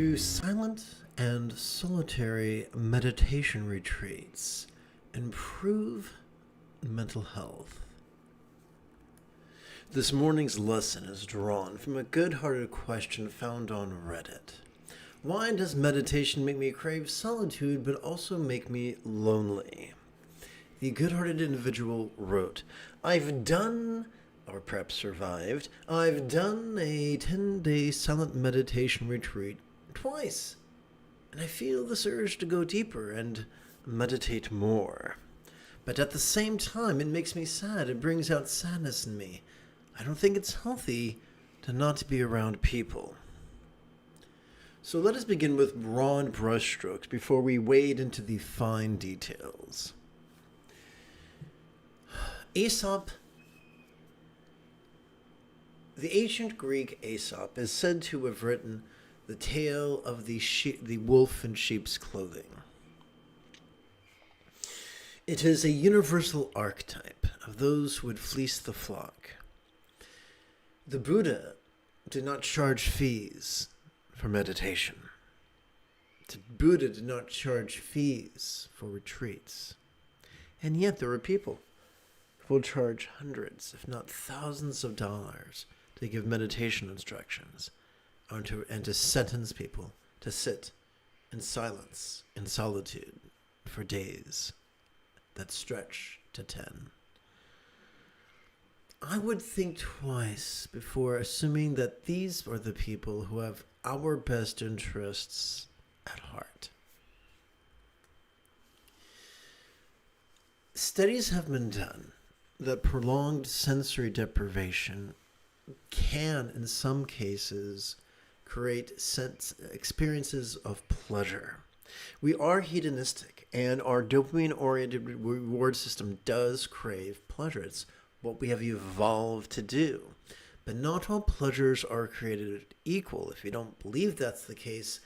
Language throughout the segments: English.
Do silent and solitary meditation retreats improve mental health? This morning's lesson is drawn from a good-hearted question found on Reddit. Why does meditation make me crave solitude but also make me lonely? The good-hearted individual wrote, I've done a 10-day silent meditation retreat twice, and I feel this urge to go deeper and meditate more. But at the same time, it makes me sad. It brings out sadness in me. I don't think it's healthy to not be around people. So let us begin with broad brushstrokes before we wade into the fine details. Aesop. The ancient Greek Aesop is said to have written the tale of the wolf in sheep's clothing. It is a universal archetype of those who would fleece the flock. The Buddha did not charge fees for meditation. The Buddha did not charge fees for retreats. And yet there are people who will charge hundreds, if not thousands of dollars to give meditation instructions and to sentence people to sit in silence, in solitude, for days that stretch to 10. I would think twice before assuming that these are the people who have our best interests at heart. Studies have been done that prolonged sensory deprivation can, in some cases, create experiences of pleasure. We are hedonistic, and our dopamine-oriented reward system does crave pleasure. It's what we have evolved to do. But not all pleasures are created equal. If you don't believe that's the case,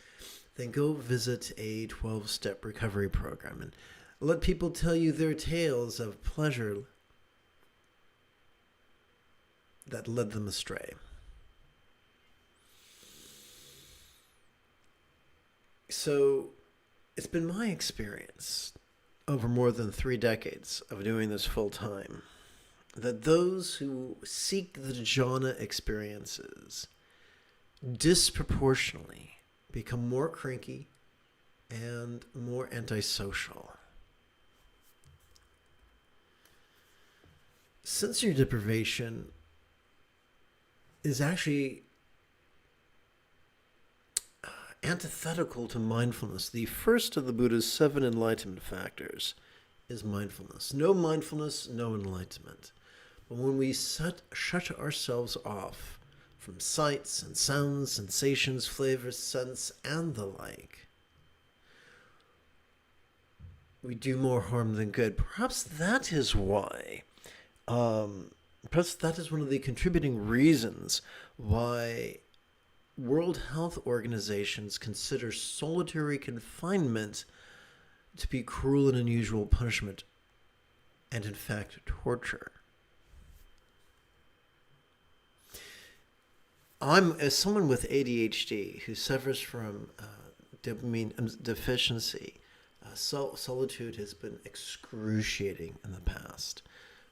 then go visit a 12-step recovery program and let people tell you their tales of pleasure that led them astray. So it's been my experience over more than 3 decades of doing this full time that those who seek the jhana experiences disproportionately become more cranky and more antisocial. Sensory deprivation is actually antithetical to mindfulness. The first of the Buddha's 7 enlightenment factors is mindfulness. No mindfulness, no enlightenment. But when we shut ourselves off from sights and sounds, sensations, flavors, scents, and the like, we do more harm than good. Perhaps that is why, perhaps that is one of the contributing reasons why World Health Organizations consider solitary confinement to be cruel and unusual punishment, and in fact torture. As someone with ADHD who suffers from dopamine deficiency, solitude has been excruciating in the past.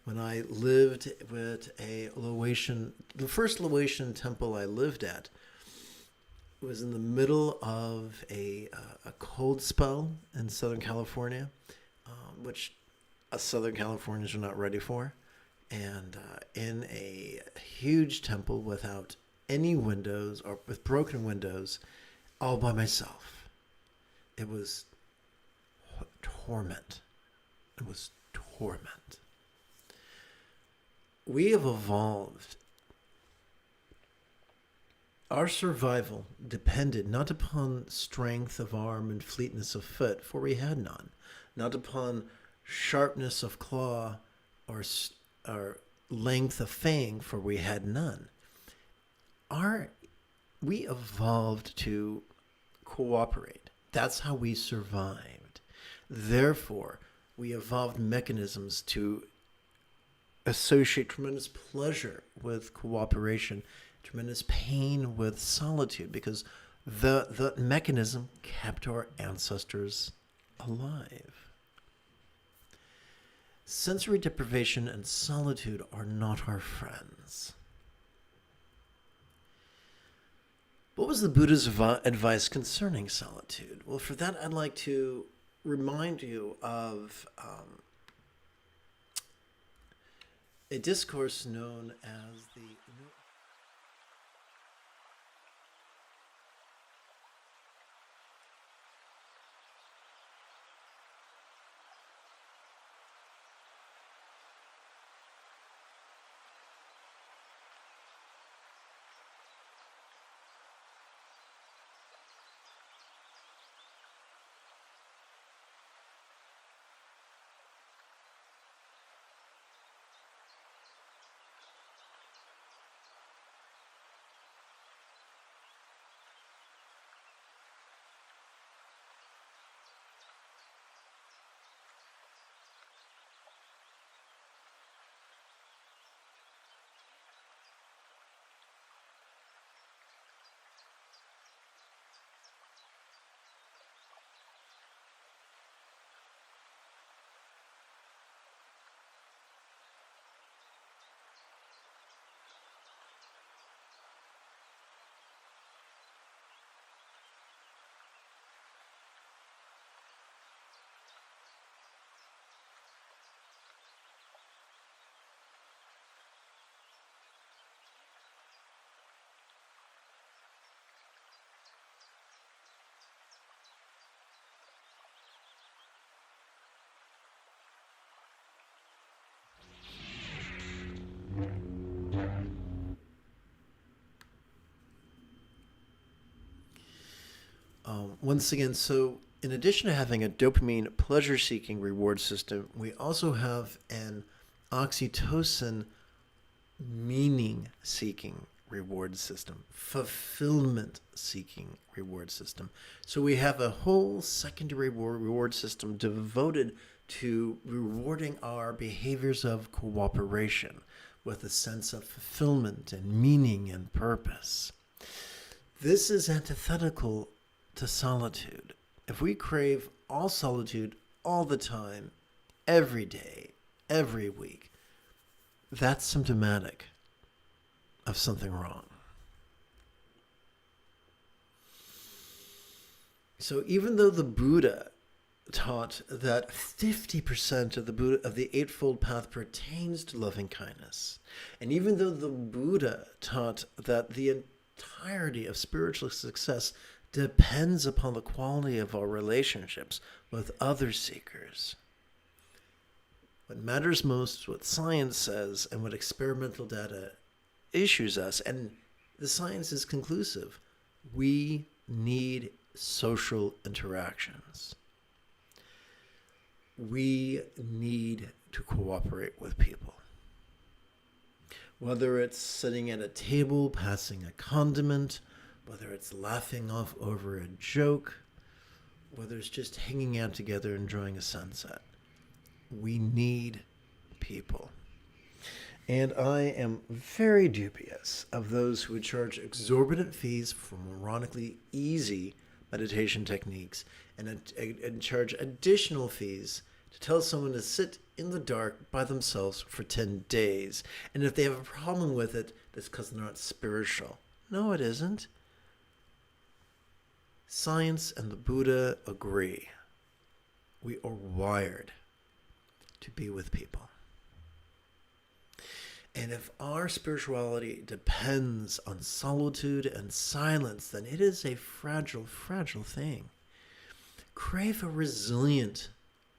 When I lived with the first Laotian temple I lived at, it was in the middle of a cold spell in Southern California, which us Southern Californians are not ready for, and in a huge temple without any windows or with broken windows, all by myself. It was torment. It was torment. We have evolved. Our survival depended not upon strength of arm and fleetness of foot, for we had none, not upon sharpness of claw or length of fang, for we had none. We evolved to cooperate. That's how we survived. Therefore, we evolved mechanisms to associate tremendous pleasure with cooperation, tremendous pain with solitude, because The mechanism kept our ancestors alive. Sensory deprivation and solitude are not our friends. What was the Buddha's advice concerning solitude? Well, for that, I'd like to remind you of a discourse known as the... Once again, so in addition to having a dopamine pleasure-seeking reward system, we also have an oxytocin meaning-seeking reward system, fulfillment-seeking reward system. So we have a whole secondary reward system devoted to rewarding our behaviors of cooperation with a sense of fulfillment and meaning and purpose. This is antithetical to solitude. If we crave all solitude all the time, every day, every week, that's symptomatic of something wrong. So even though the Buddha taught that 50% of the Eightfold Path pertains to loving kindness, and even though the Buddha taught that the entirety of spiritual success depends upon the quality of our relationships with other seekers, what matters most is what science says and what experimental data issues us. And the science is conclusive. We need social interactions. We need to cooperate with people. Whether it's sitting at a table, passing a condiment, whether it's laughing off over a joke, whether it's just hanging out together enjoying a sunset. We need people. And I am very dubious of those who would charge exorbitant fees for moronically easy meditation techniques and charge additional fees to tell someone to sit in the dark by themselves for 10 days. And if they have a problem with it, that's because they're not spiritual. No, it isn't. Science and the Buddha agree. We are wired to be with people. And if our spirituality depends on solitude and silence, then it is a fragile, fragile thing. Crave a resilient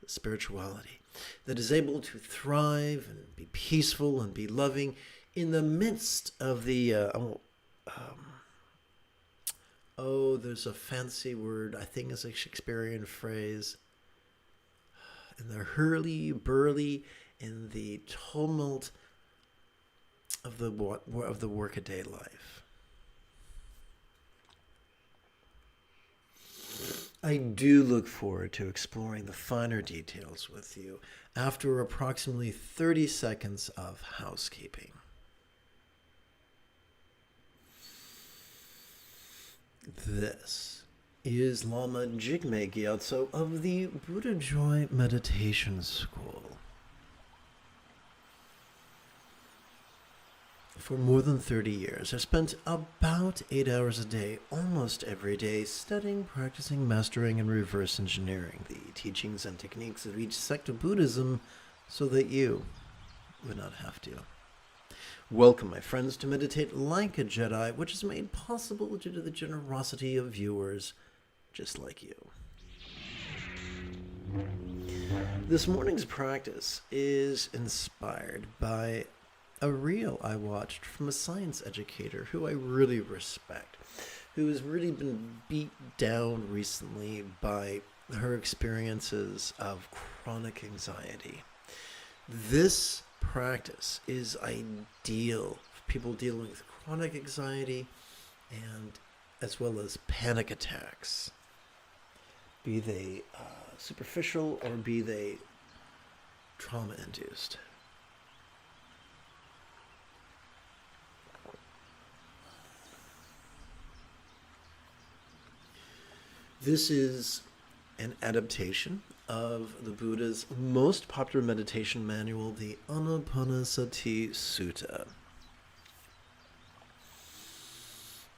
spirituality that is able to thrive and be peaceful and be loving in the midst of the there's a fancy word, I think it's a Shakespearean phrase. In the hurly-burly, in the tumult of the workaday life. I do look forward to exploring the finer details with you after approximately 30 seconds of housekeeping. This is Lama Jigme Gyatso of the Buddha Joy Meditation School. For more than 30 years, I spent about 8 hours a day, almost every day, studying, practicing, mastering, and reverse engineering the teachings and techniques of each sect of Buddhism so that you would not have to. Welcome, my friends, to Meditate Like a Jedi, which is made possible due to the generosity of viewers just like you. This morning's practice is inspired by a reel I watched from a science educator who I really respect, who has really been beat down recently by her experiences of chronic anxiety. This practice is ideal for people dealing with chronic anxiety and as well as panic attacks, be they superficial or be they trauma-induced. This is an adaptation of the Buddha's most popular meditation manual, the Anapanasati Sutta.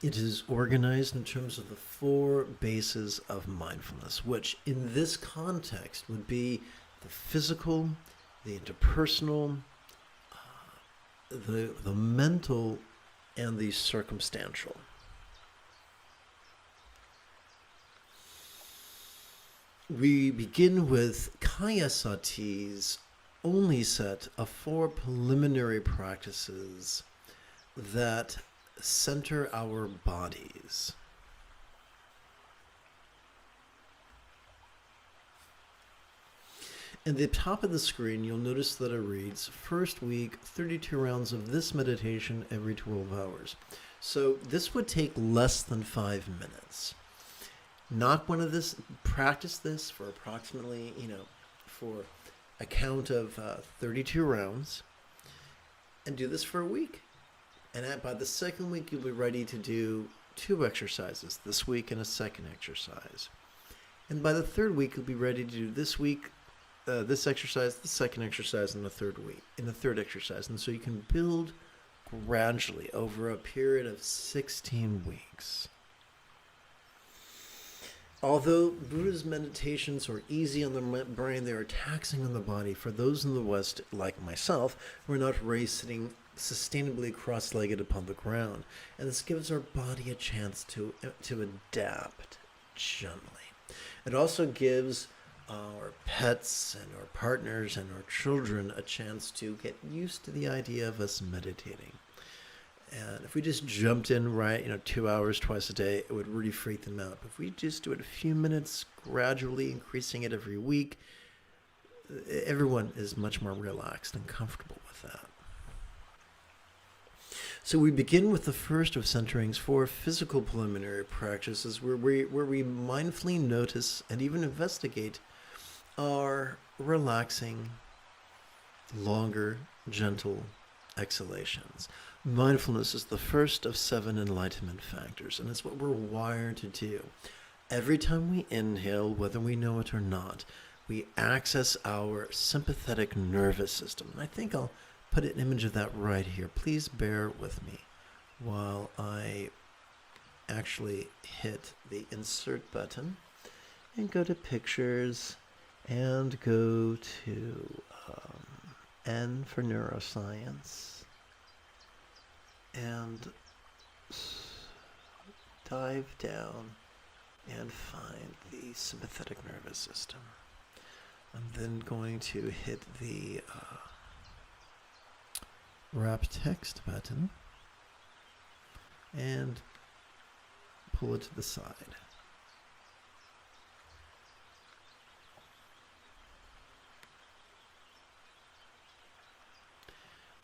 It is organized in terms of the 4 bases of mindfulness, which in this context would be the physical, the interpersonal, the mental, and the circumstantial. We begin with Kayasati's only set of 4 preliminary practices that center our bodies. At the top of the screen, you'll notice that it reads, first week, 32 rounds of this meditation every 12 hours. So this would take less than 5 minutes. Knock one of this, practice this for approximately, for a count of 32 rounds, and do this for a week. And by the second week, you'll be ready to do 2 exercises, this week and a second exercise. And by the third week, you'll be ready to do this week, this exercise, the second exercise, and the third exercise. And so you can build gradually over a period of 16 weeks. Although Buddha's meditations are easy on the brain, they are taxing on the body for those in the West, like myself, who are not raised sitting sustainably cross-legged upon the ground. And this gives our body a chance to adapt gently. It also gives our pets and our partners and our children a chance to get used to the idea of us meditating. And if we just jumped in 2 hours twice a day, it would really freak them out. But if we just do it a few minutes, gradually increasing it every week, everyone is much more relaxed and comfortable with that. So we begin with the first of Centering's 4 physical preliminary practices where we mindfully notice and even investigate our relaxing, longer, gentle exhalations. Mindfulness is the first of 7 enlightenment factors, and it's what we're wired to do. Every time we inhale, whether we know it or not, we access our sympathetic nervous system. And I think I'll put an image of that right here. Please bear with me while I actually hit the insert button and go to pictures and go to N for neuroscience. And dive down and find the sympathetic nervous system. I'm then going to hit the wrap text button and pull it to the side.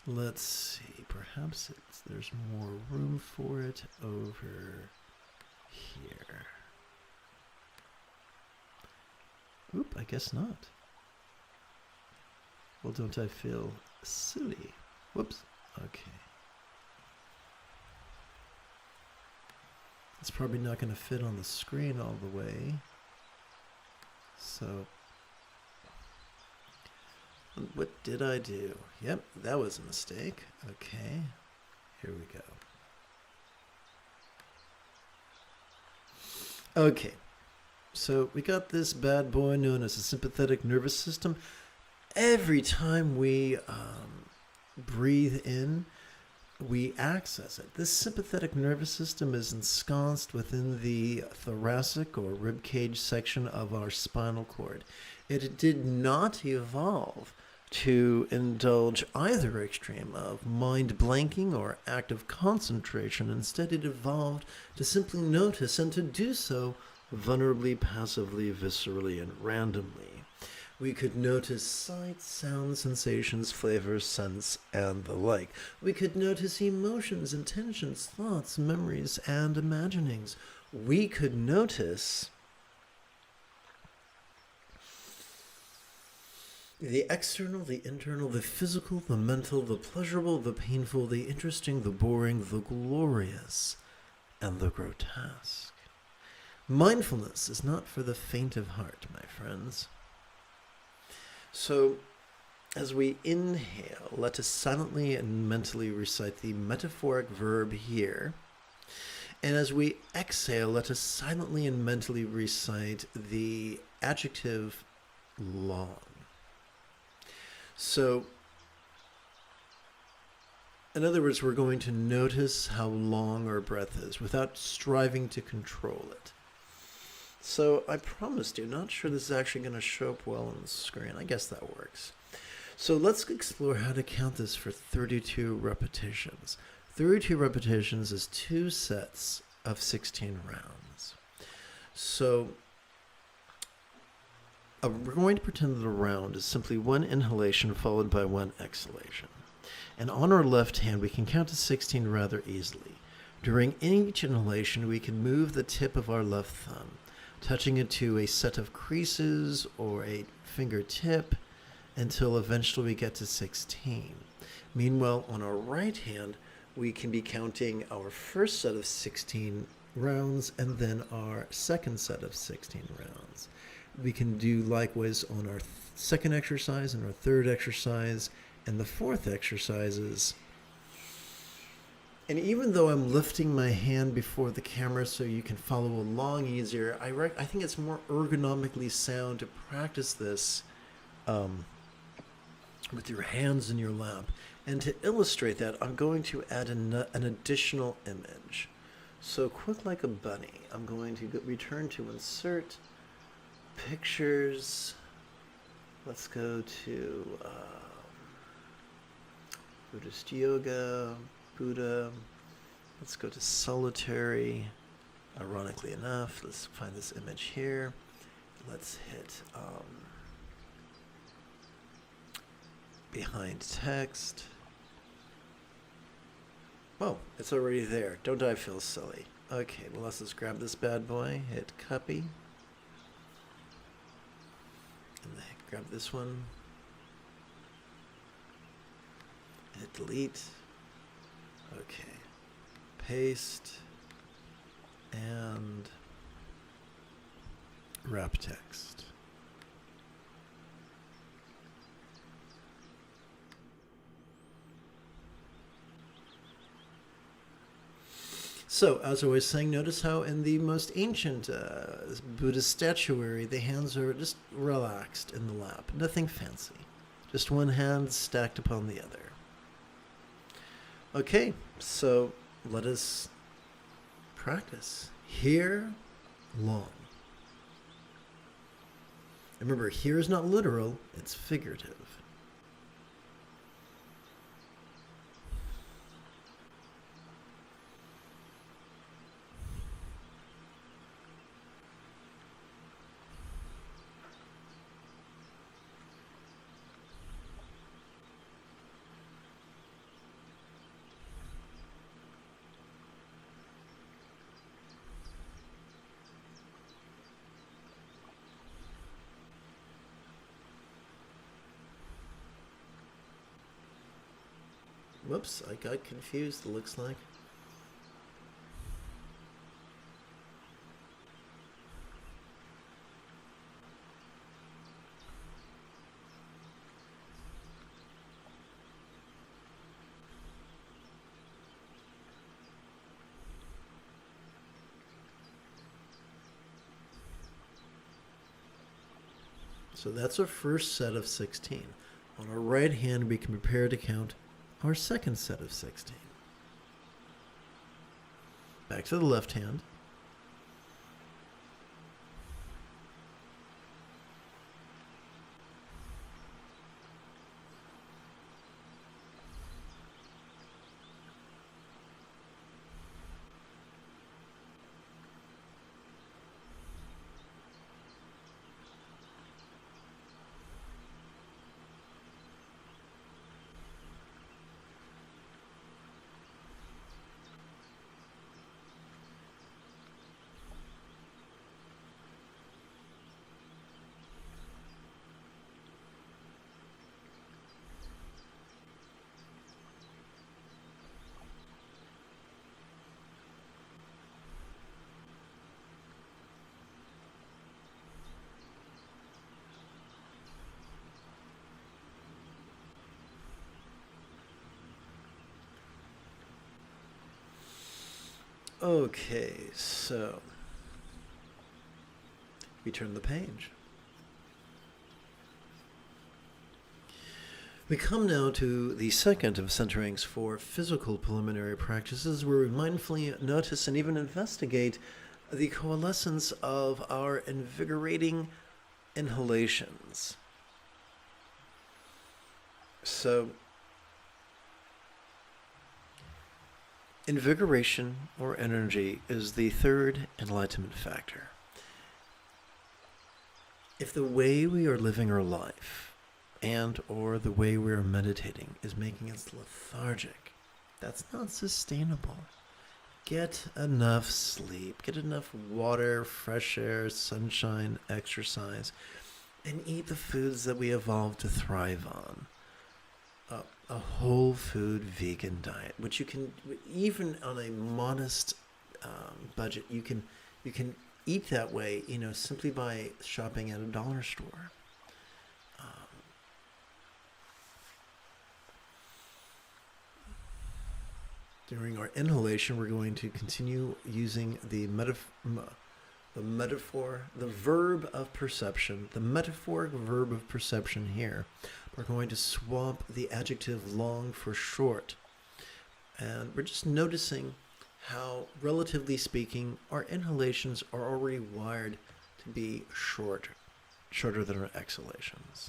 Let's see, perhaps there's more room for it over here. Oop, I guess not. Well, don't I feel silly? Whoops. Okay. It's probably not going to fit on the screen all the way. So, what did I do? Yep, that was a mistake. Okay, here we go. Okay, so we got this bad boy known as the sympathetic nervous system. Every time we breathe in, we access it. This sympathetic nervous system is ensconced within the thoracic or rib cage section of our spinal cord. It did not evolve to indulge either extreme of mind blanking or active concentration. Instead, it evolved to simply notice and to do so vulnerably, passively, viscerally, and randomly. We could notice sights, sounds, sensations, flavors, scents, and the like. We could notice emotions, intentions, thoughts, memories, and imaginings. We could notice the external, the internal, the physical, the mental, the pleasurable, the painful, the interesting, the boring, the glorious, and the grotesque. Mindfulness is not for the faint of heart, my friends. So, as we inhale, let us silently and mentally recite the metaphoric verb here. And as we exhale, let us silently and mentally recite the adjective long. So, in other words, we're going to notice how long our breath is without striving to control it. So I promised you, not sure this is actually going to show up well on the screen. I guess that works. So let's explore how to count this for 32 repetitions. 32 repetitions is 2 sets of 16 rounds. So we're going to pretend that a round is simply one inhalation followed by one exhalation. And on our left hand, we can count to 16 rather easily. During each inhalation, we can move the tip of our left thumb, touching it to a set of creases or a fingertip until eventually we get to 16. Meanwhile, on our right hand, we can be counting our first set of 16 rounds and then our second set of 16 rounds. We can do likewise on our second exercise and our third exercise and the fourth exercises. And even though I'm lifting my hand before the camera so you can follow along easier, I think it's more ergonomically sound to practice this with your hands in your lap. And to illustrate that, I'm going to add an additional image. So quick like a bunny, I'm going to return to Insert, Pictures. Let's go to Buddhist Yoga, Buddha. Let's go to Solitary. Ironically enough, let's find this image here. Let's hit behind text. Oh, it's already there. Don't I feel silly? Okay, well, let's just grab this bad boy, hit copy, and then grab this one, hit delete. Okay, paste, and wrap text. So, as I was saying, notice how in the most ancient Buddhist statuary, the hands are just relaxed in the lap. Nothing fancy. Just one hand stacked upon the other. Okay, so let us practice. Here, long. Remember, here is not literal, it's figurative. Whoops, I got confused, it looks like. So that's our first set of 16. On our right hand, we can prepare to count our second set of 16. Back to the left hand. Okay, so we turn the page. We come now to the second of centering's 4 physical preliminary practices, where we mindfully notice and even investigate the coalescence of our invigorating inhalations. So, invigoration or energy is the third enlightenment factor. If the way we are living our life and or the way we are meditating is making us lethargic, that's not sustainable. Get enough sleep, get enough water, fresh air, sunshine, exercise, and eat the foods that we evolved to thrive on. A whole food vegan diet, which you can, even on a modest budget, you can eat that way, simply by shopping at a dollar store. During our inhalation, we're going to continue using the verb of perception, the metaphoric verb of perception here. We're going to swap the adjective long for short. And we're just noticing how, relatively speaking, our inhalations are already wired to be shorter than our exhalations.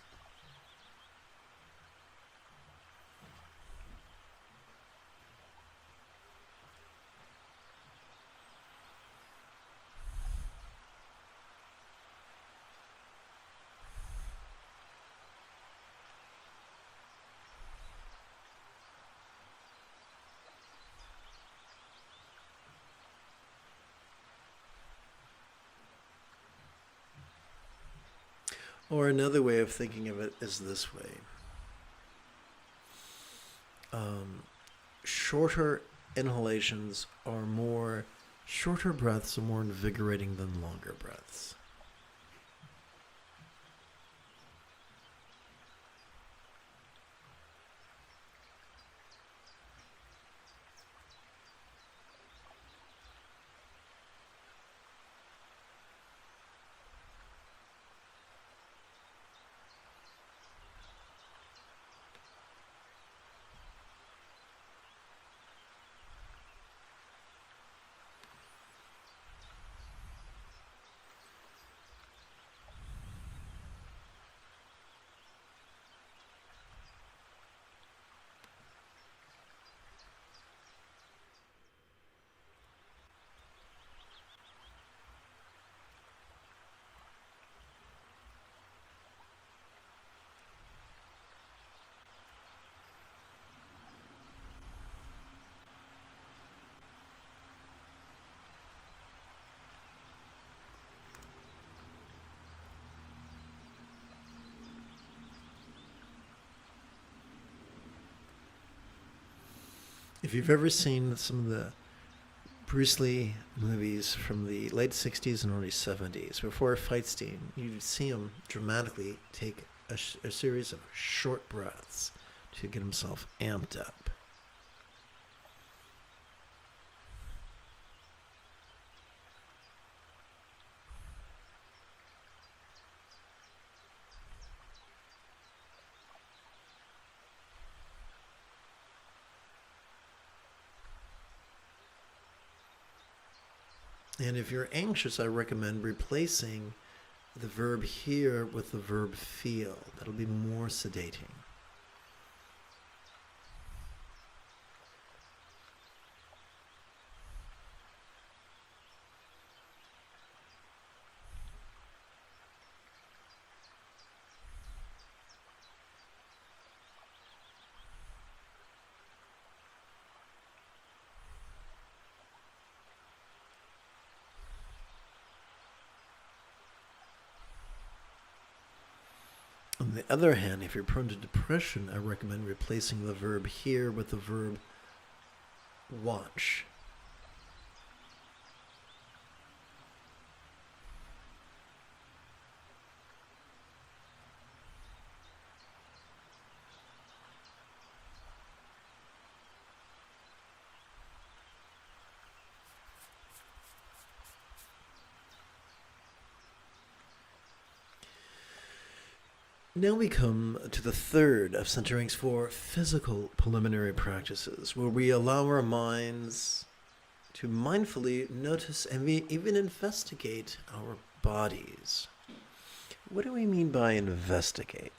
Or another way of thinking of it is this way. Shorter inhalations are shorter breaths are more invigorating than longer breaths. If you've ever seen some of the Bruce Lee movies from the late 60s and early 70s, before a fight scene, you'd see him dramatically take a series of short breaths to get himself amped up. And if you're anxious, I recommend replacing the verb hear with the verb feel. That'll be more sedating. On the other hand, if you're prone to depression, I recommend replacing the verb hear with the verb watch. Now we come to the third of Centering's four physical preliminary practices, where we allow our minds to mindfully notice and even investigate our bodies. What do we mean by investigate?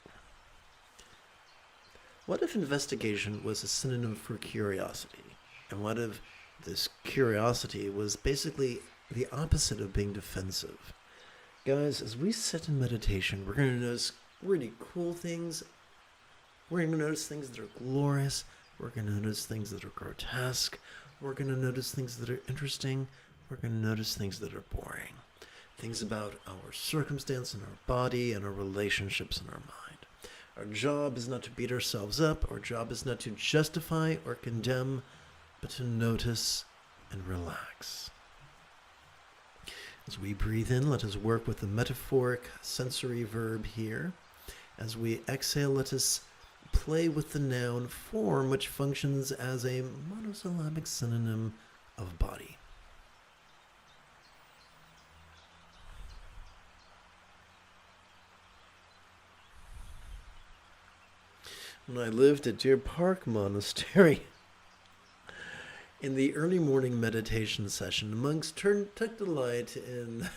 What if investigation was a synonym for curiosity? And what if this curiosity was basically the opposite of being defensive? Guys, as we sit in meditation, we're going to notice really cool things. We're going to notice things that are glorious. We're going to notice things that are grotesque. We're going to notice things that are interesting. We're going to notice things that are boring. Things about our circumstance and our body and our relationships in our mind. Our job is not to beat ourselves up. Our job is not to justify or condemn, but to notice and relax. As we breathe in, let us work with the metaphoric sensory verb here. As we exhale, let us play with the noun form, which functions as a monosyllabic synonym of body. When I lived at Deer Park Monastery, in the early morning meditation session, the monks took delight in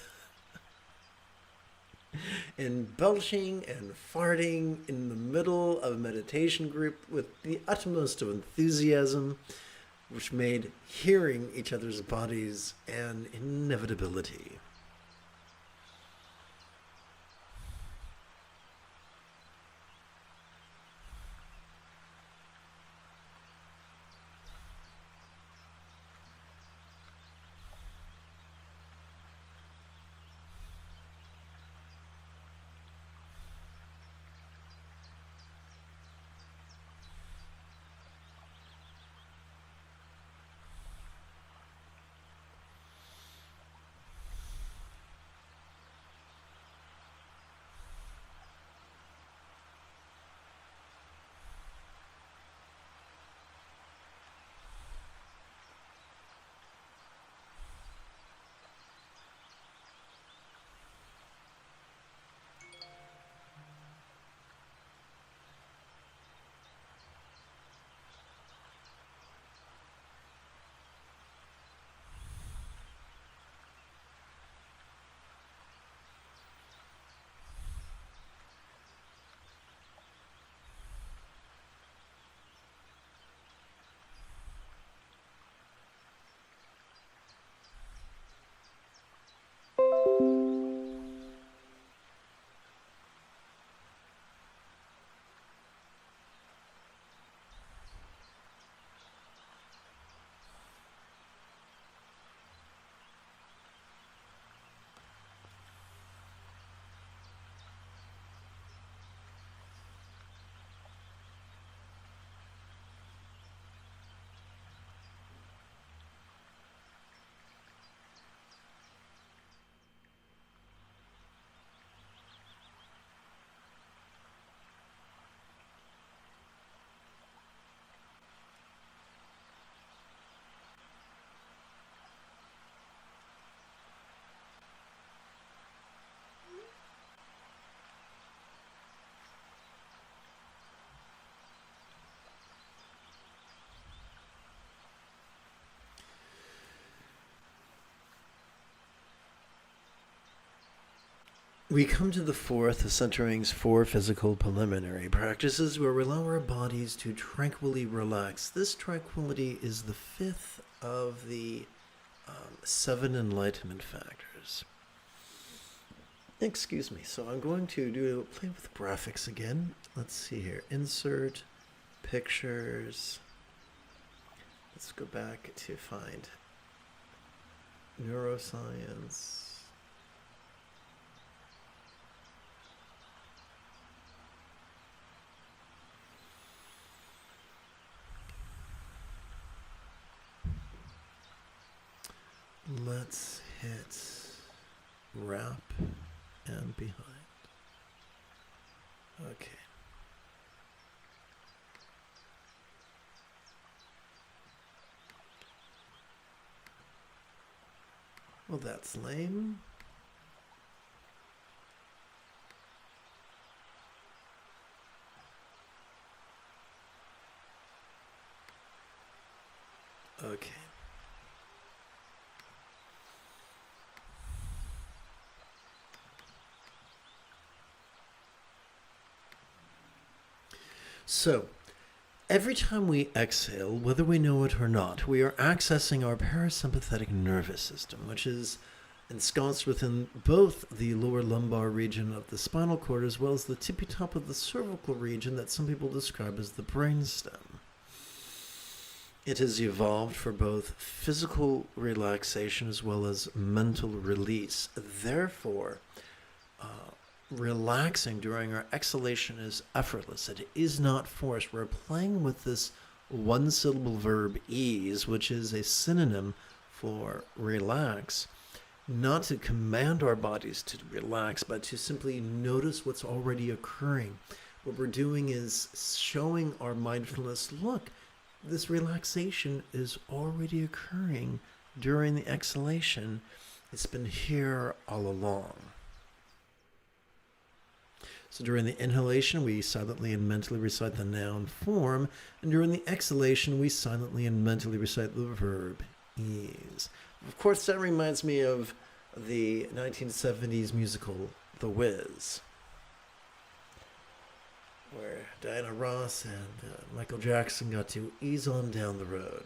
belching and farting in the middle of a meditation group with the utmost of enthusiasm, which made hearing each other's bodies an inevitability. We come to the fourth of Centering's four physical preliminary practices where we allow our bodies to tranquilly relax. This tranquility is the fifth of the 7 enlightenment factors. Excuse me. So I'm going to play with graphics again. Let's see here. Insert pictures. Let's go back to find neuroscience. Let's hit wrap and behind. Okay. Well, that's lame. Okay. So, every time we exhale, whether we know it or not, we are accessing our parasympathetic nervous system, which is ensconced within both the lower lumbar region of the spinal cord as well as the tippy top of the cervical region that some people describe as the brainstem. It has evolved for both physical relaxation as well as mental release. Therefore, relaxing during our exhalation is effortless. It is not forced. We're playing with this one-syllable verb ease, which is a synonym for relax, not to command our bodies to relax, but to simply notice what's already occurring. What we're doing is showing our mindfulness, look, this relaxation is already occurring during the exhalation. It's been here all along. So during the inhalation, we silently and mentally recite the noun form, and during the exhalation, we silently and mentally recite the verb ease. Of course, that reminds me of the 1970s musical The Wiz, where Diana Ross and Michael Jackson got to ease on down the road.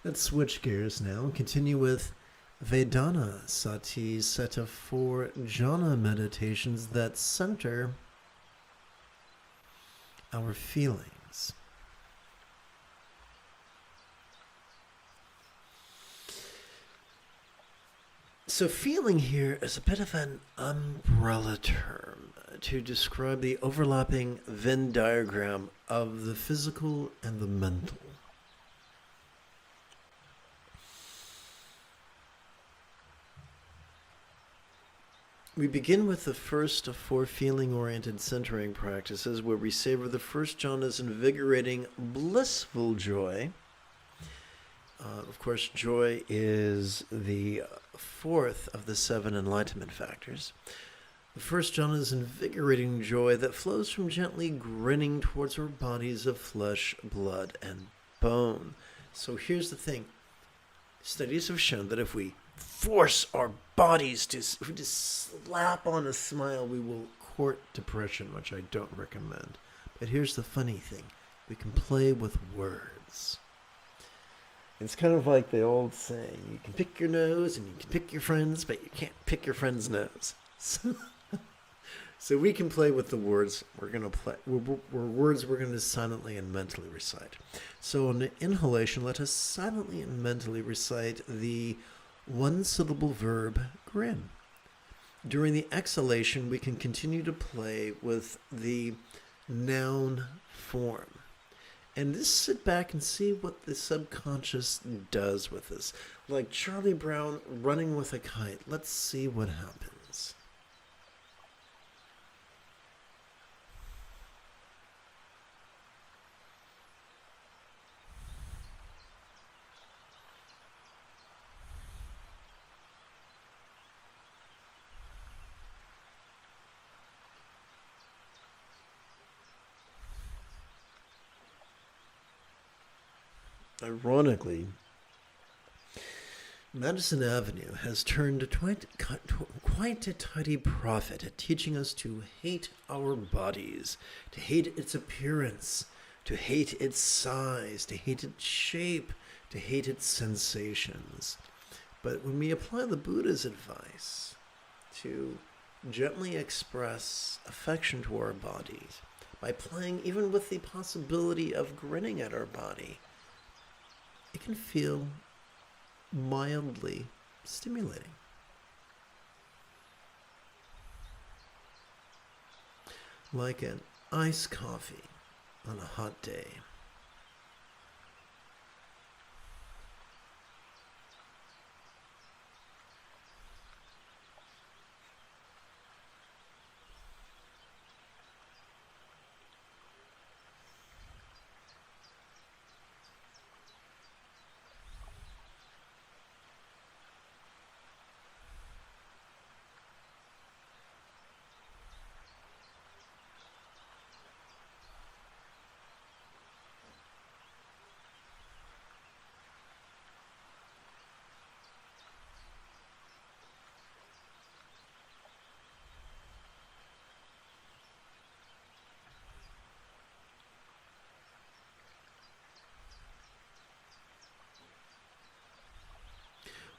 Let's switch gears now and continue with Vedana Sati Seta 4 jhana meditations that center our feelings. So feeling here is a bit of an umbrella term to describe the overlapping Venn diagram of the physical and the mental. We begin with the first of 4 feeling-oriented centering practices where we savor the first jhana's invigorating, blissful joy. Of course, joy is the 4th of the 7 enlightenment factors. The first jhana is invigorating joy that flows from gently grinning towards our bodies of flesh, blood, and bone. So here's the thing. Studies have shown that if we force our bodies to, if we just slap on a smile, we will court depression, which I don't recommend. But here's the funny thing. We can play with words. It's kind of like the old saying, you can pick your nose and you can pick your friends, but you can't pick your friend's nose. So we can play with the words we're going to play, words we're going to silently and mentally recite. So on the inhalation, let us silently and mentally recite the 1-syllable verb grin. During the exhalation, we can continue to play with the noun form. And just sit back and see what the subconscious does with us. Like Charlie Brown running with a kite. Let's see what happens. Ironically, Madison Avenue has turned quite a tidy profit at teaching us to hate our bodies, to hate its appearance, to hate its size, to hate its shape, to hate its sensations. But when we apply the Buddha's advice to gently express affection to our bodies by playing even with the possibility of grinning at our body, it can feel mildly stimulating. Like an iced coffee on a hot day.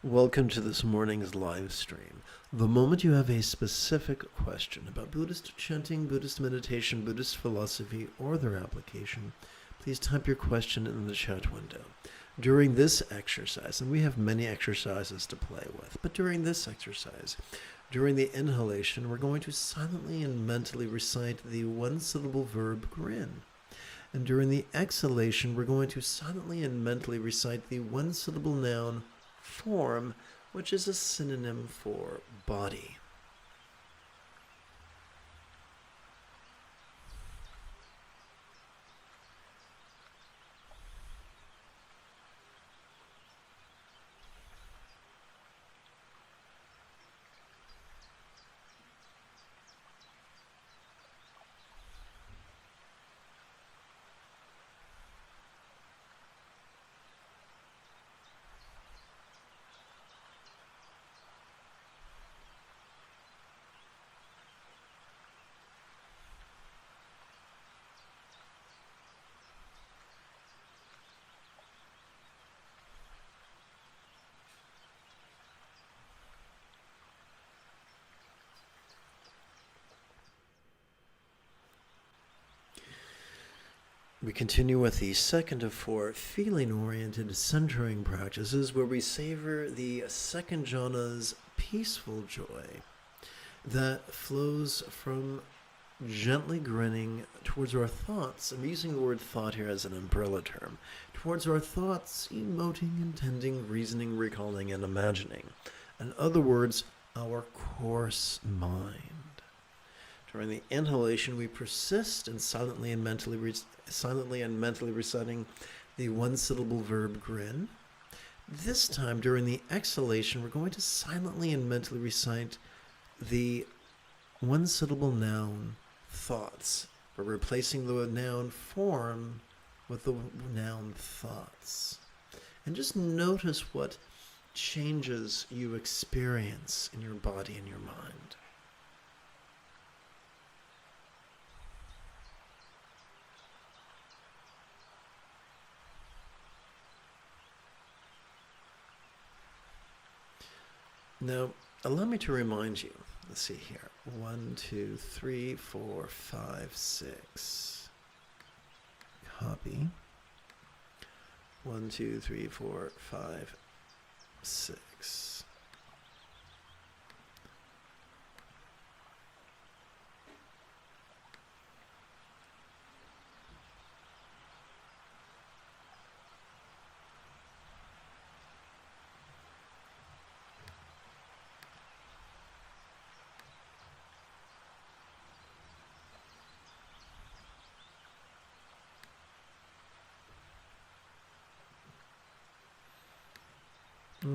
Welcome to this morning's live stream. The moment you have a specific question about Buddhist chanting, Buddhist meditation, Buddhist philosophy, or their application, please type your question in the chat window. During this exercise, and we have many exercises to play with, but during this exercise, during the inhalation, we're going to silently and mentally recite the 1-syllable verb grin. And during the exhalation, we're going to silently and mentally recite the 1-syllable noun form, which is a synonym for body. We continue with the second of 4 feeling-oriented centering practices where we savor the second jhana's peaceful joy that flows from gently grinning towards our thoughts. I'm using the word thought here as an umbrella term. Towards our thoughts, emoting, intending, reasoning, recalling, and imagining. In other words, our coarse mind. During the inhalation, we persist in silently and mentally reciting the one-syllable verb grin. This time, during the exhalation, we're going to silently and mentally recite the one-syllable noun thoughts. We're replacing the noun form with the noun thoughts. And just notice what changes you experience in your body and your mind. Now, allow me to remind you. Let's see here. 1, 2, 3, 4, 5, 6. Copy. 1, 2, 3, 4, 5, 6.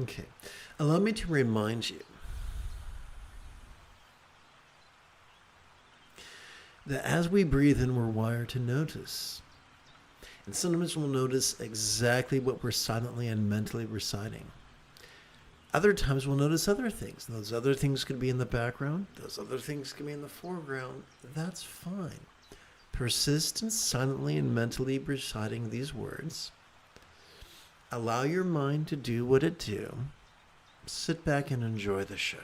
Okay. Allow me to remind you that as we breathe in, we're wired to notice. And sometimes we'll notice exactly what we're silently and mentally reciting. Other times we'll notice other things. Those other things could be in the background. Those other things could be in the foreground. That's fine. Persist in silently and mentally reciting these words. Allow your mind to do what it do. Sit back and enjoy the show.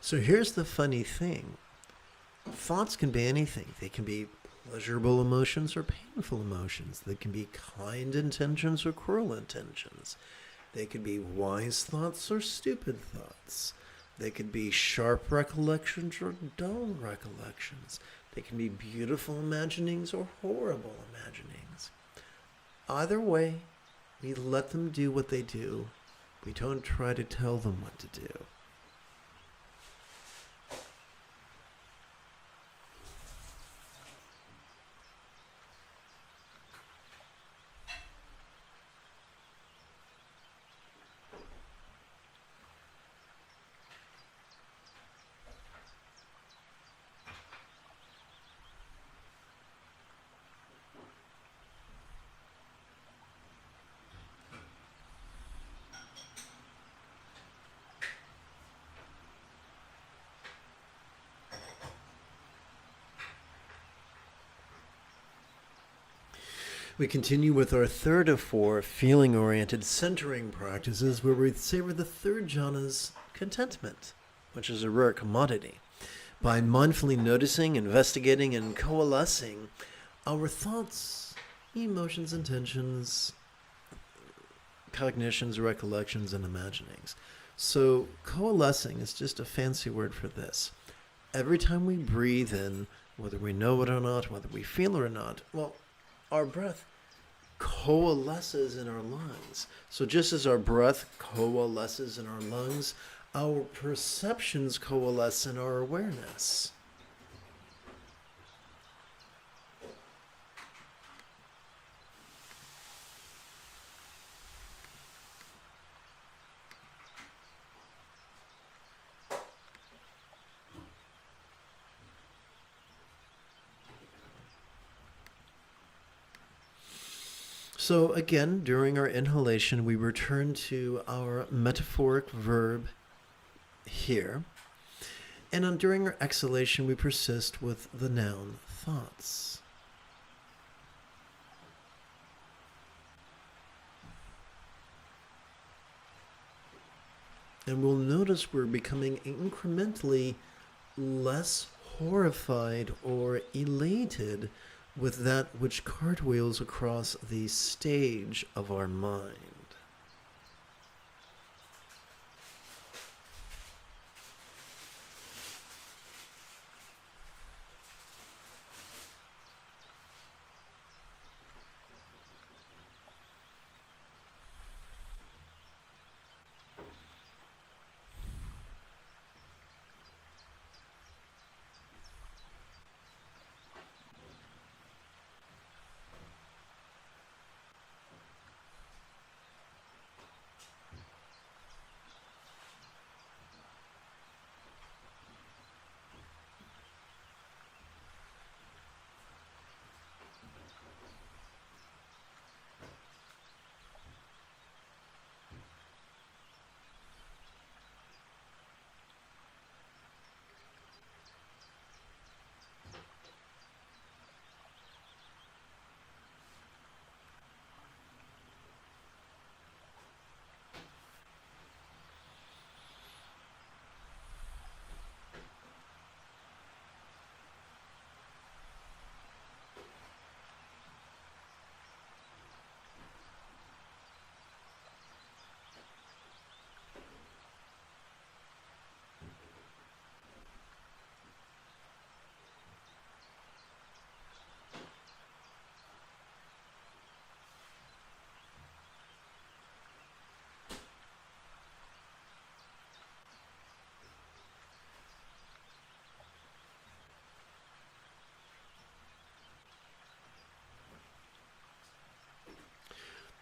So here's the funny thing. Thoughts can be anything. They can be pleasurable emotions or painful emotions. They can be kind intentions or cruel intentions. They could be wise thoughts or stupid thoughts. They could be sharp recollections or dull recollections. They can be beautiful imaginings or horrible imaginings. Either way, we let them do what they do. We don't try to tell them what to do. We continue with our third of 4 feeling-oriented centering practices where we savor the third jhana's contentment, which is a rare commodity, by mindfully noticing, investigating, and coalescing our thoughts, emotions, intentions, cognitions, recollections, and imaginings. So coalescing is just a fancy word for this. Every time we breathe in, whether we know it or not, whether we feel it or not, well, our breath coalesces in our lungs. So just as our breath coalesces in our lungs, our perceptions coalesce in our awareness. So again, during our inhalation, we return to our metaphoric verb here. And during our exhalation, we persist with the noun thoughts. And we'll notice we're becoming incrementally less horrified or elated with that which cartwheels across the stage of our mind.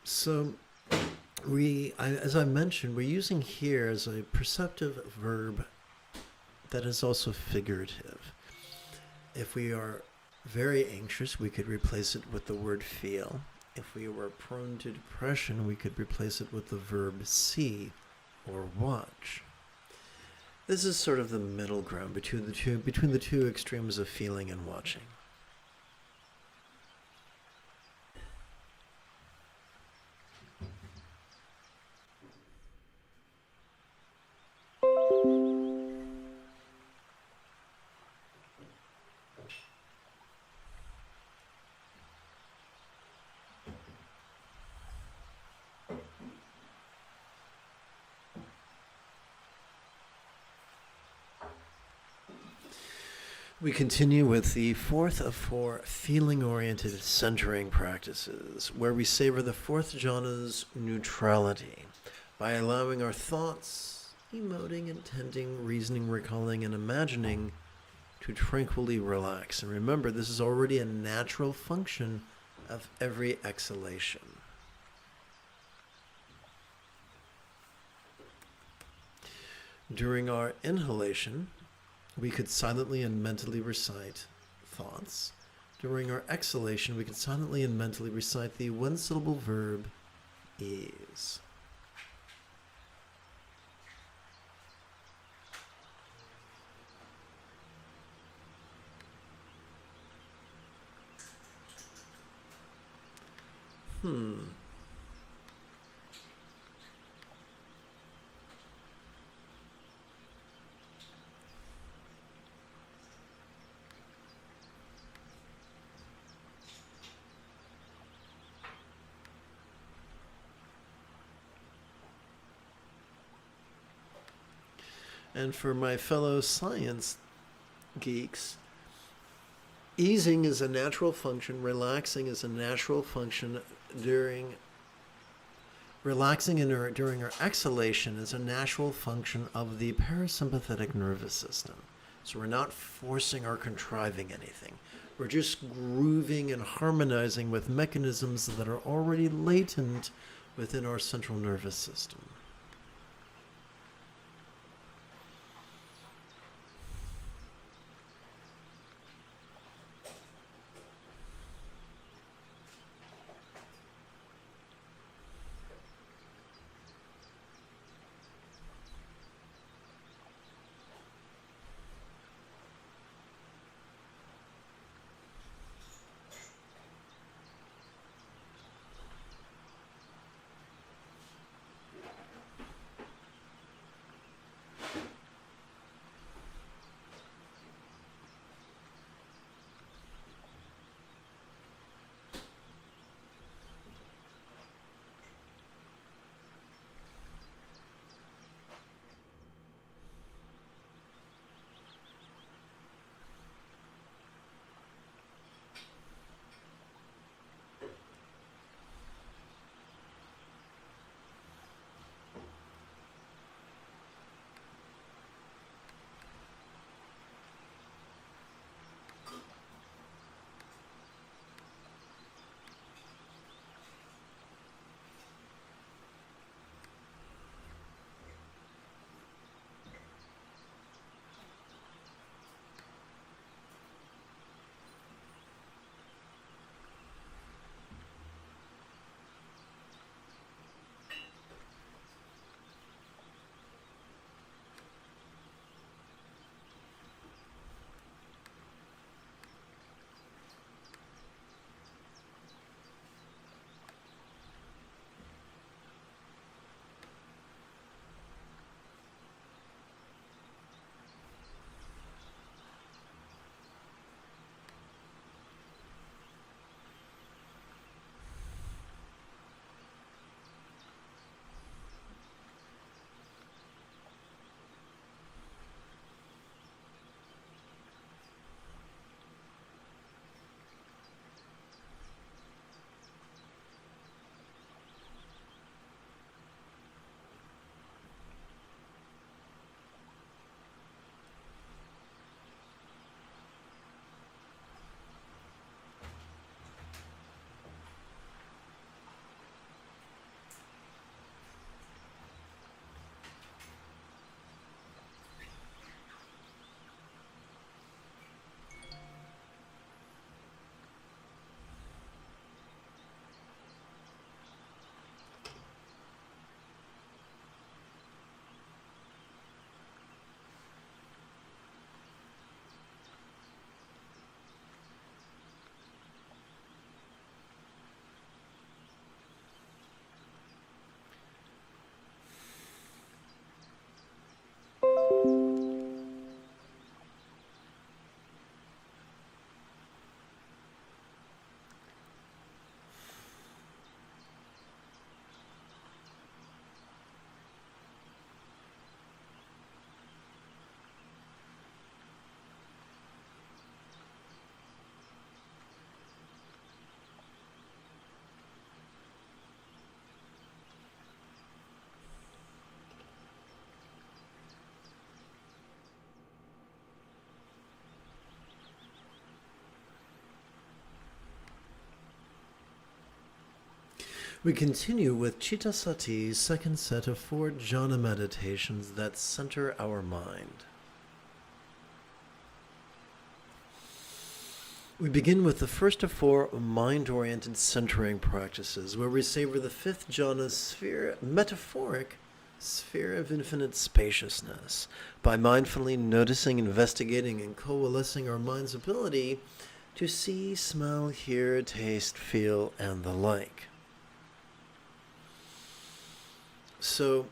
So as I mentioned, we're using here as a perceptive verb that is also figurative. If we are very anxious, we could replace it with the word feel. If we were prone to depression, we could replace it with the verb see or watch. This is sort of the middle ground between the two extremes of feeling and watching. We continue with the fourth of four feeling-oriented centering practices, where we savor the fourth jhana's neutrality by allowing our thoughts, emoting, intending, reasoning, recalling, and imagining to tranquilly relax. And remember, this is already a natural function of every exhalation. During our inhalation, we could silently and mentally recite thoughts. During our exhalation, we could silently and mentally recite the one-syllable verb ease. And for my fellow science geeks, easing is a natural function, relaxing is a natural function, during relaxing during our exhalation is a natural function of the parasympathetic nervous system. So we're not forcing or contriving anything. We're just grooving and harmonizing with mechanisms that are already latent within our central nervous system. We continue with Chitta Sati's second set of 4 jhana meditations that center our mind. We begin with the first of 4 mind-oriented centering practices, where we savor the 5th jhana's metaphoric sphere of infinite spaciousness, by mindfully noticing, investigating, and coalescing our mind's ability to see, smell, hear, taste, feel, and the like. So,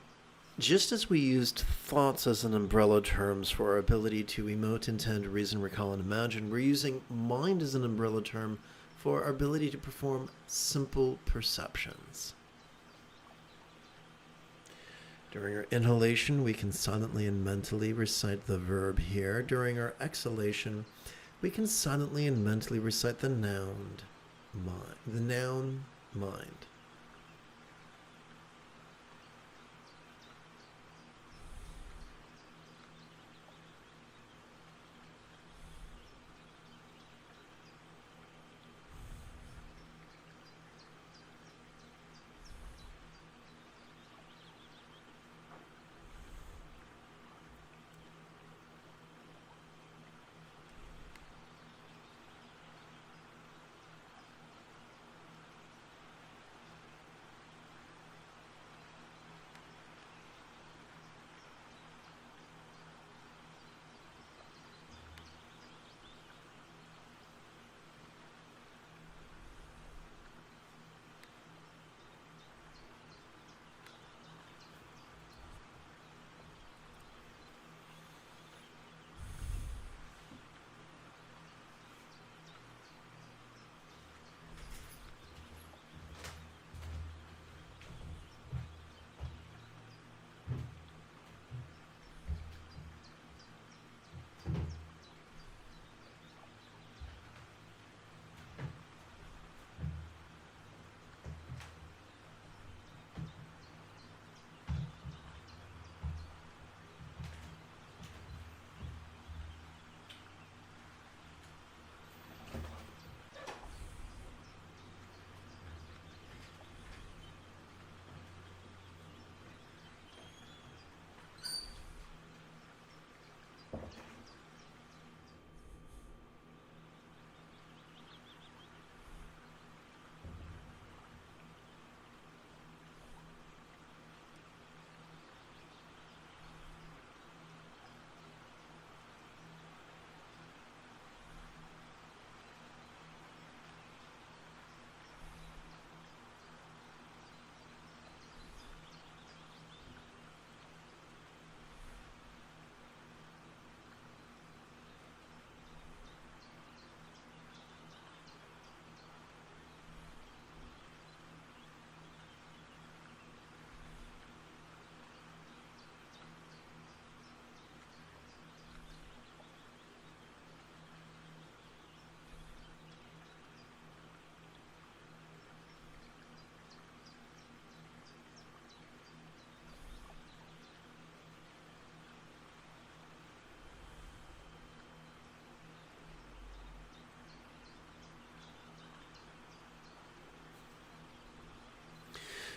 just as we used thoughts as an umbrella terms for our ability to emote, intend, reason, recall, and imagine, we're using mind as an umbrella term for our ability to perform simple perceptions. During our inhalation, we can silently and mentally recite the verb here. During our exhalation, we can silently and mentally recite the noun mind.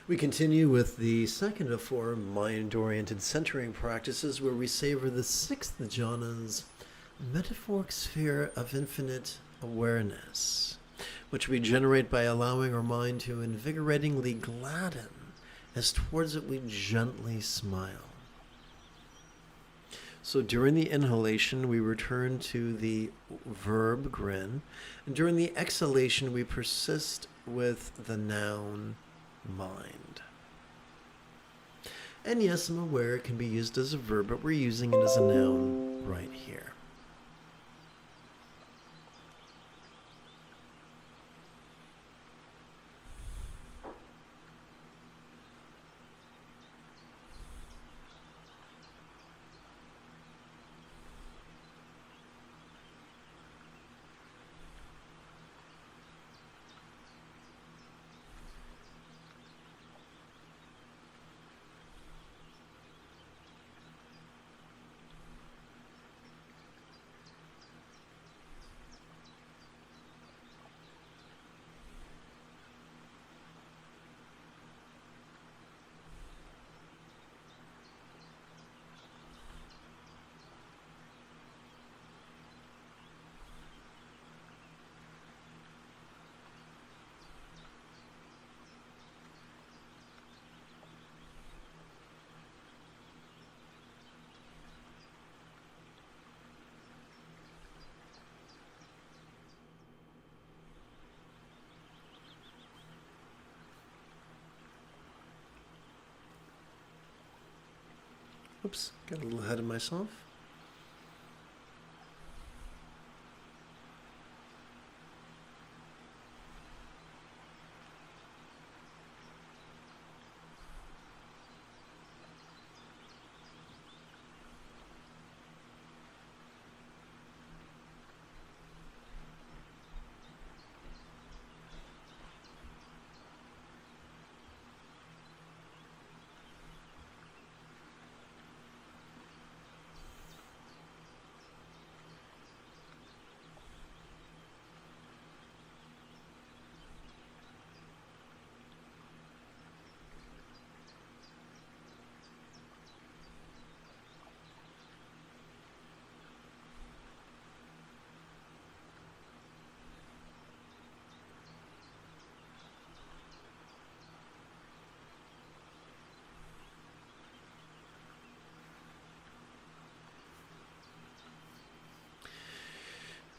We continue with the second of 4 mind-oriented centering practices where we savor the 6th jhana's metaphoric sphere of infinite awareness, which we generate by allowing our mind to invigoratingly gladden as towards it we gently smile. So during the inhalation, we return to the verb grin, and during the exhalation, we persist with the noun mind. And yes, I'm aware it can be used as a verb, but we're using it as a noun right here. Oops, got a little ahead of myself.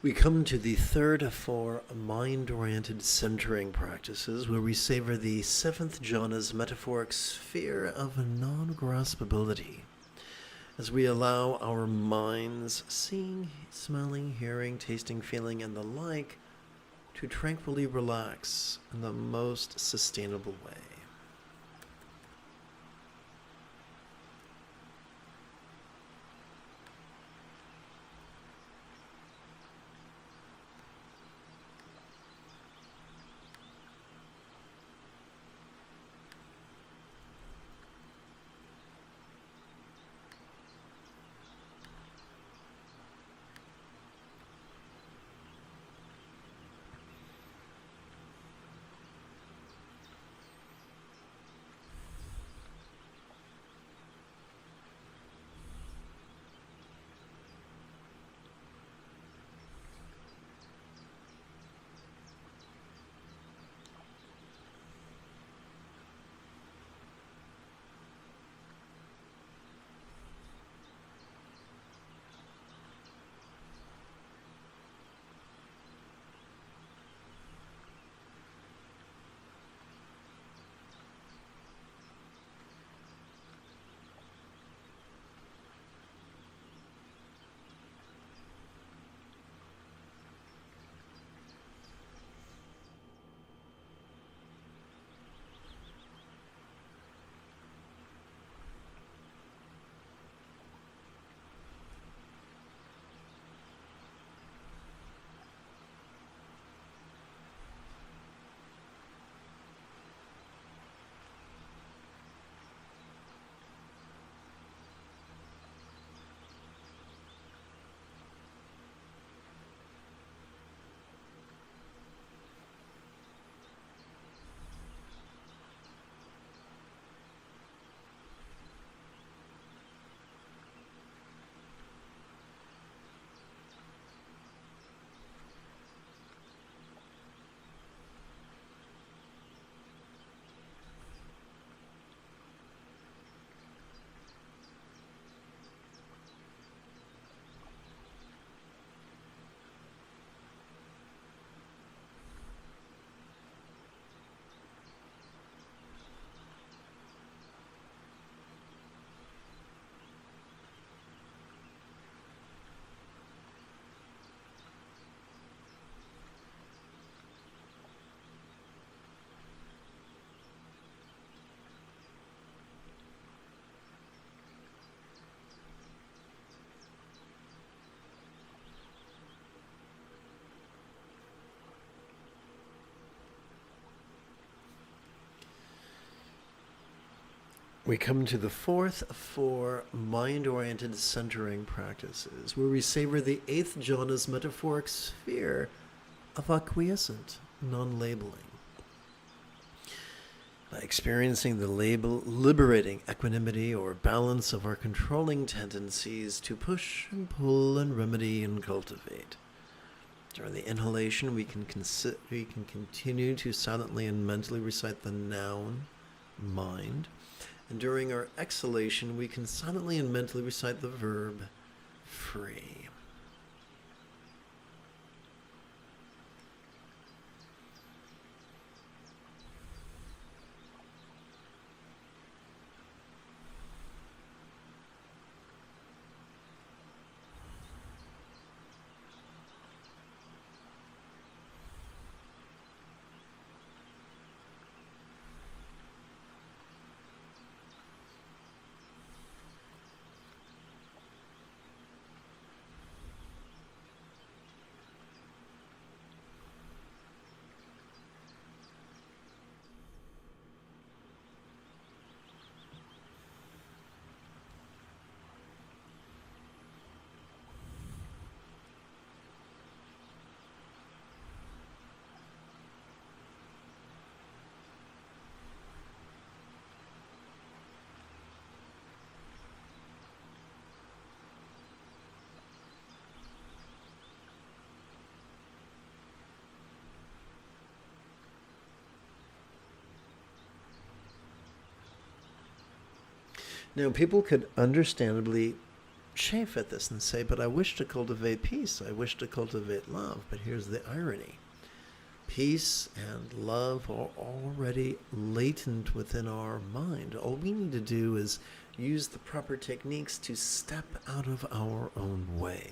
We come to the third of four mind-oriented centering practices, where we savor the seventh jhana's metaphoric sphere of non-graspability, as we allow our minds, seeing, smelling, hearing, tasting, feeling, and the like, to tranquilly relax in the most sustainable way. We come to the fourth of four mind-oriented centering practices, where we savor the eighth jhana's metaphoric sphere of acquiescent non-labeling. By experiencing the liberating equanimity or balance of our controlling tendencies to push and pull and remedy and cultivate. During the inhalation, we can continue to silently and mentally recite the noun, mind, and during our exhalation, we can silently and mentally recite the verb, free. Now, people could understandably chafe at this and say, but I wish to cultivate peace, I wish to cultivate love. But here's the irony. Peace and love are already latent within our mind. All we need to do is use the proper techniques to step out of our own way.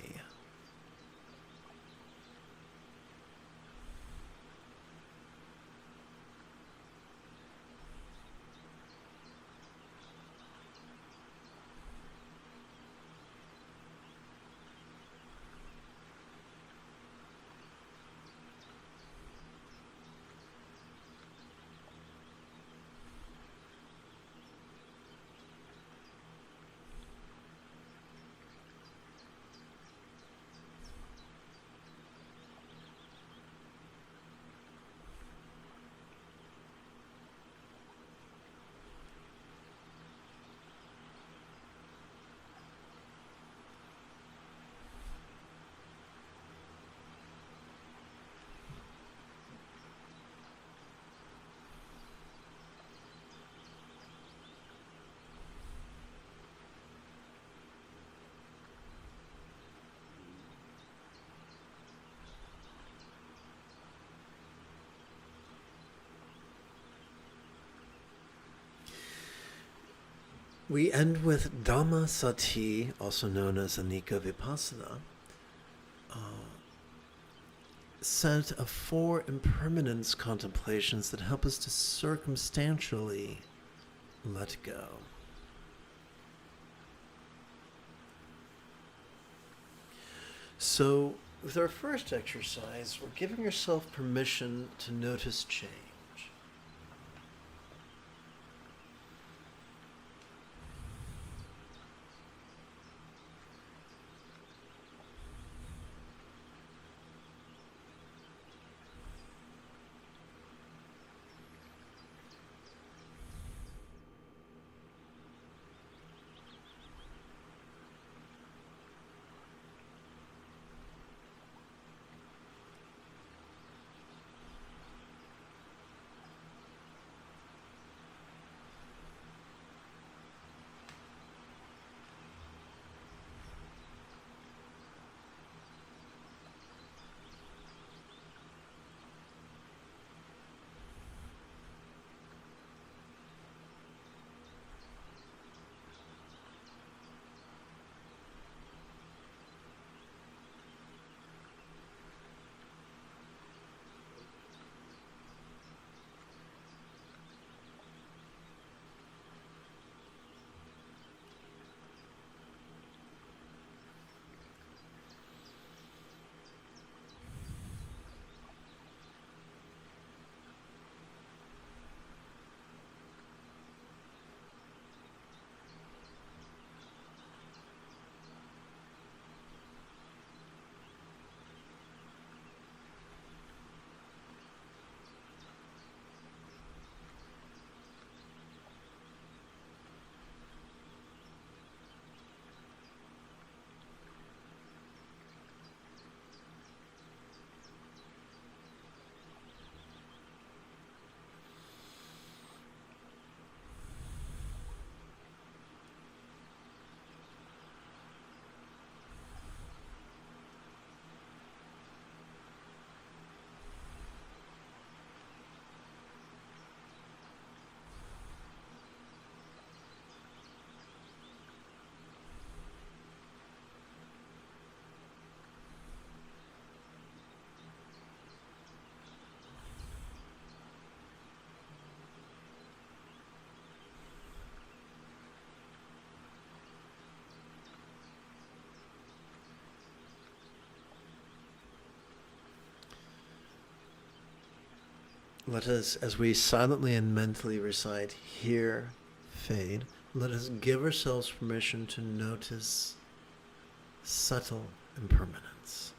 We end with Dhamma Sati, also known as Anicca Vipassana, set of 4 impermanence contemplations that help us to circumstantially let go. So, with our first exercise, we're giving yourself permission to notice change. Let us, as we silently and mentally recite, hear, fade, let us give ourselves permission to notice subtle impermanence.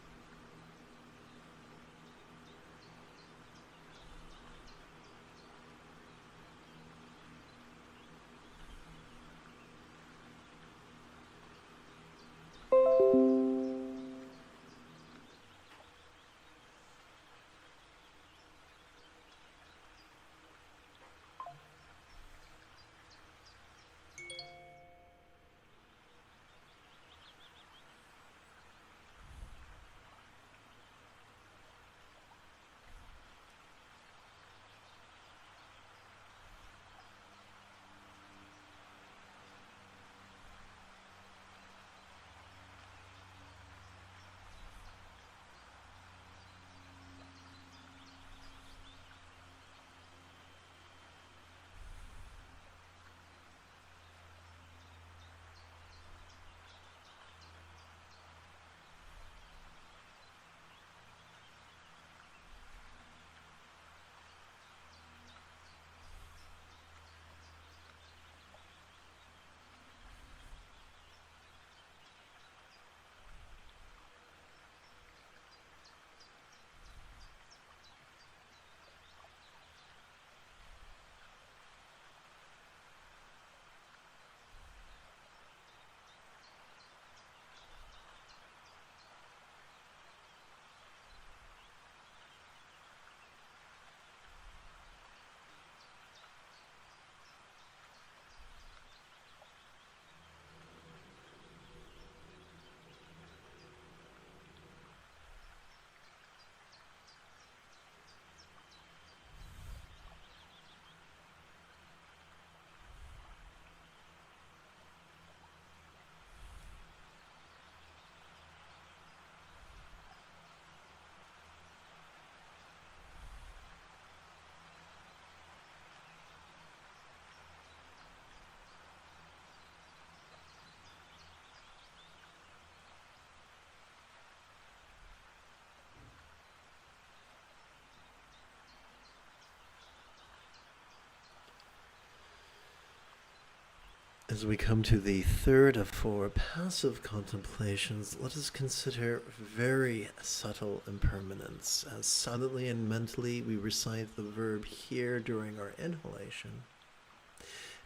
As we come to the third of four passive contemplations, let us consider very subtle impermanence. As silently and mentally we recite the verb here during our inhalation,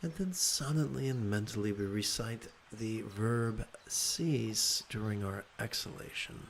and then silently and mentally we recite the verb cease during our exhalation.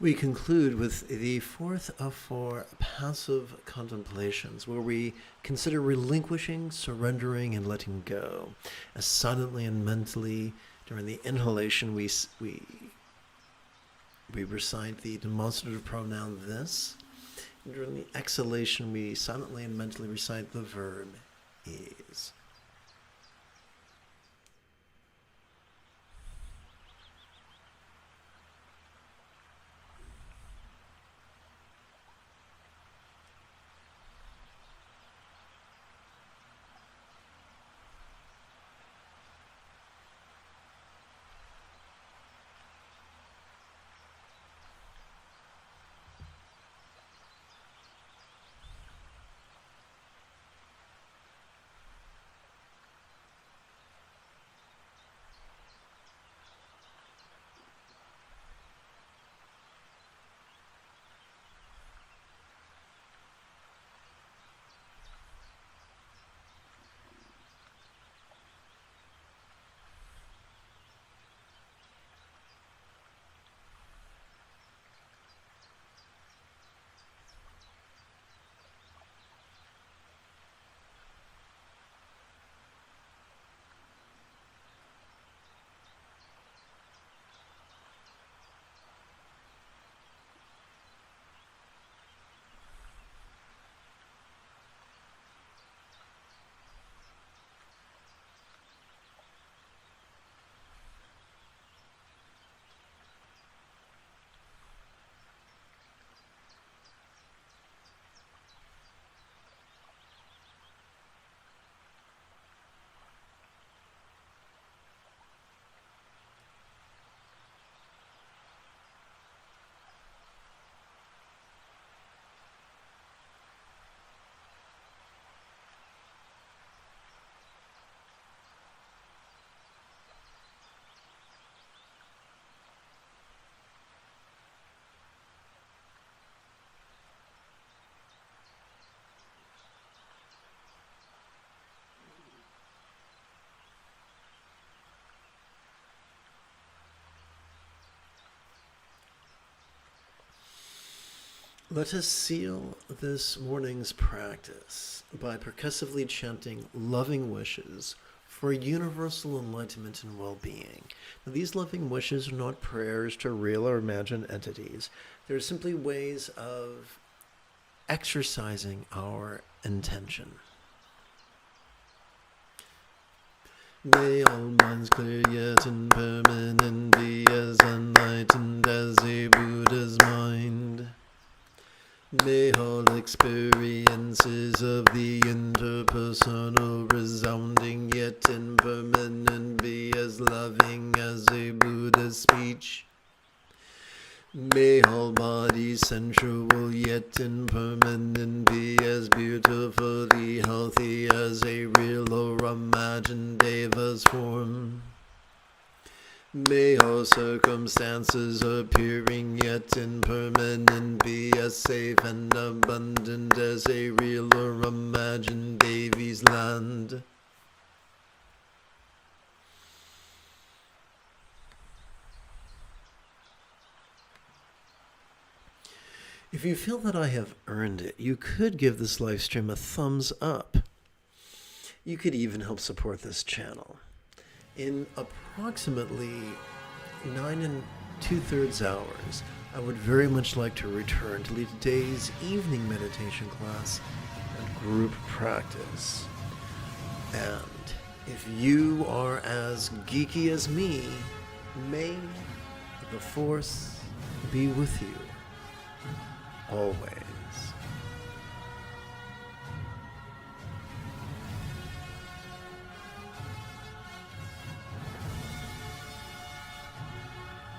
We conclude with the fourth of four passive contemplations, where we consider relinquishing, surrendering, and letting go. As silently and mentally, during the inhalation, we recite the demonstrative pronoun this. And during the exhalation, we silently and mentally recite the verb is. Let us seal this morning's practice by percussively chanting loving wishes for universal enlightenment and well-being. Now, these loving wishes are not prayers to real or imagined entities. They're simply ways of exercising our intention. May all minds clear yet impermanent be as enlightened as a Buddha's mind. May all experiences of the interpersonal resounding yet impermanent be as loving as a Buddha's speech. May all bodies sensual yet impermanent be as beautifully healthy as a real or imagined Deva's form. May all circumstances appearing yet impermanent be as safe and abundant as a real or imagined Devi's land. If you feel that I have earned it, you could give this live stream a thumbs up. You could even help support this channel. In approximately 9 2/3 hours, I would very much like to return to lead today's evening meditation class and group practice. And if you are as geeky as me, may the Force be with you always.